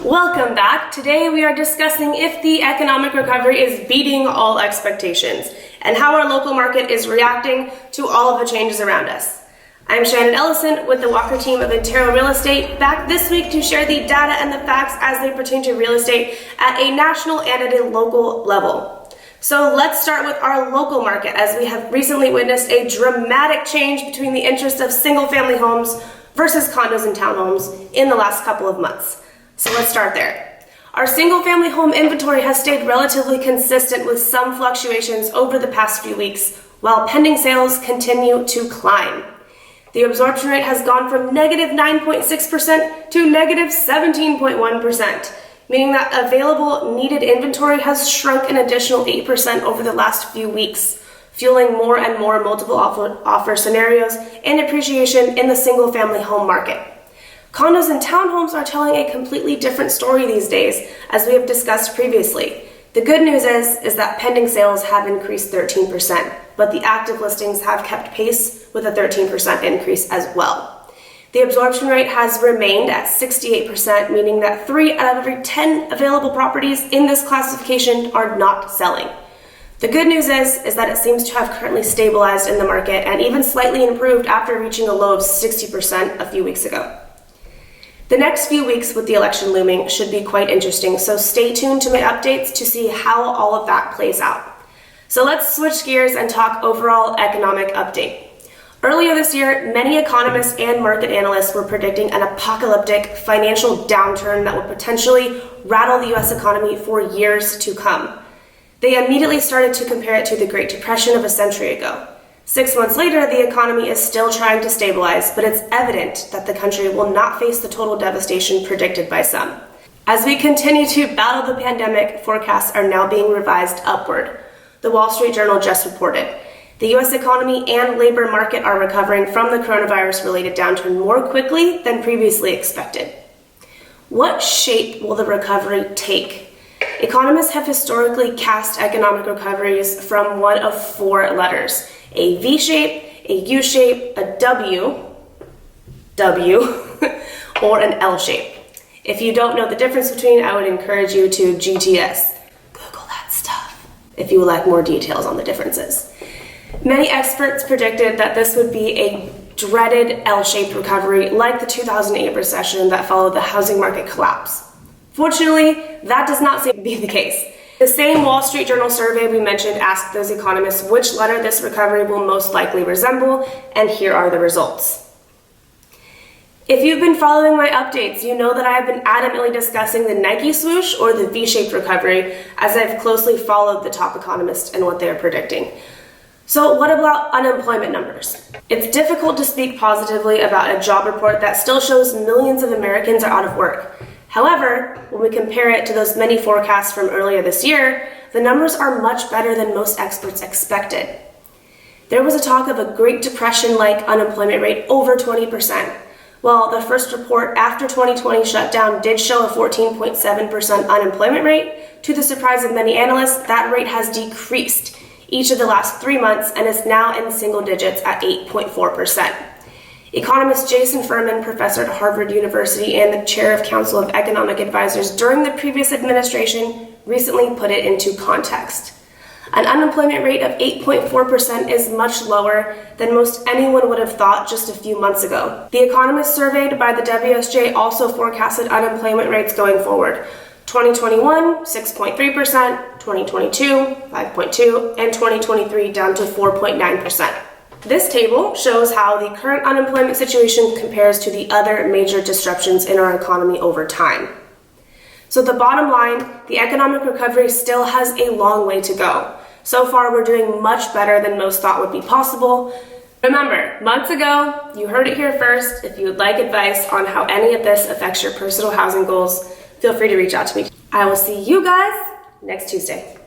Welcome back. Today we are discussing if the economic recovery is beating all expectations and how our local market is reacting to all of the changes around us. I'm Shannon Ellison with the Walker team of Intero Real Estate, back this week to share the data and the facts as they pertain to real estate at a national and at a local level. So let's start with our local market, as we have recently witnessed a dramatic change between the interest of single-family homes versus condos and townhomes in the last couple of months. So let's start there. Our single-family home inventory has stayed relatively consistent with some fluctuations over the past few weeks, while pending sales continue to climb. The absorption rate has gone from negative 9.6% to negative 17.1%, meaning that available needed inventory has shrunk an additional 8% over the last few weeks, fueling more and more multiple offer scenarios and appreciation in the single-family home market. Condos and townhomes are telling a completely different story these days, as we have discussed previously. The good news is that pending sales have increased 13%, but the active listings have kept pace with a 13% increase as well. The absorption rate has remained at 68%, meaning that 3 out of every 10 available properties in this classification are not selling. The good news is that it seems to have currently stabilized in the market and even slightly improved after reaching a low of 60% a few weeks ago. The next few weeks with the election looming should be quite interesting, so stay tuned to my updates to see how all of that plays out. So let's switch gears and talk overall economic update. Earlier this year, many economists and market analysts were predicting an apocalyptic financial downturn that would potentially rattle the US economy for years to come. They immediately started to compare it to the Great Depression of a century ago. 6 months later, the economy is still trying to stabilize, but it's evident that the country will not face the total devastation predicted by some. As we continue to battle the pandemic, forecasts are now being revised upward. The Wall Street Journal just reported, the U.S. economy and labor market are recovering from the coronavirus-related downturn more quickly than previously expected. What shape will the recovery take? Economists have historically cast economic recoveries from one of 4 letters: a V shape, a U shape, a W, or an L shape. If you don't know the difference between, I would encourage you to GTS. Google that stuff if you would like more details on the differences. Many experts predicted that this would be a dreaded L-shaped recovery like the 2008 recession that followed the housing market collapse. Fortunately, that does not seem to be the case. The same Wall Street Journal survey we mentioned asked those economists which letter this recovery will most likely resemble, and here are the results. If you've been following my updates, you know that I have been adamantly discussing the Nike swoosh or the V-shaped recovery, as I've closely followed the top economists and what they are predicting. So what about unemployment numbers? It's difficult to speak positively about a job report that still shows millions of Americans are out of work. However, when we compare it to those many forecasts from earlier this year, the numbers are much better than most experts expected. There was a talk of a Great Depression-like unemployment rate over 20%. Well, the first report after 2020 shutdown did show a 14.7% unemployment rate. To the surprise of many analysts, that rate has decreased each of the last 3 months and is now in single digits at 8.4%. Economist Jason Furman, professor at Harvard University and the chair of Council of Economic Advisors during the previous administration, recently put it into context. An unemployment rate of 8.4% is much lower than most anyone would have thought just a few months ago. The economists surveyed by the WSJ also forecasted unemployment rates going forward. 2021, 6.3%, 2022, 5.2%, and 2023 down to 4.9%. This table shows how the current unemployment situation compares to the other major disruptions in our economy over time. So the bottom line, the economic recovery still has a long way to go. So far, we're doing much better than most thought would be possible. Remember, months ago, you heard it here first. If you would like advice on how any of this affects your personal housing goals, feel free to reach out to me. I will see you guys next Tuesday.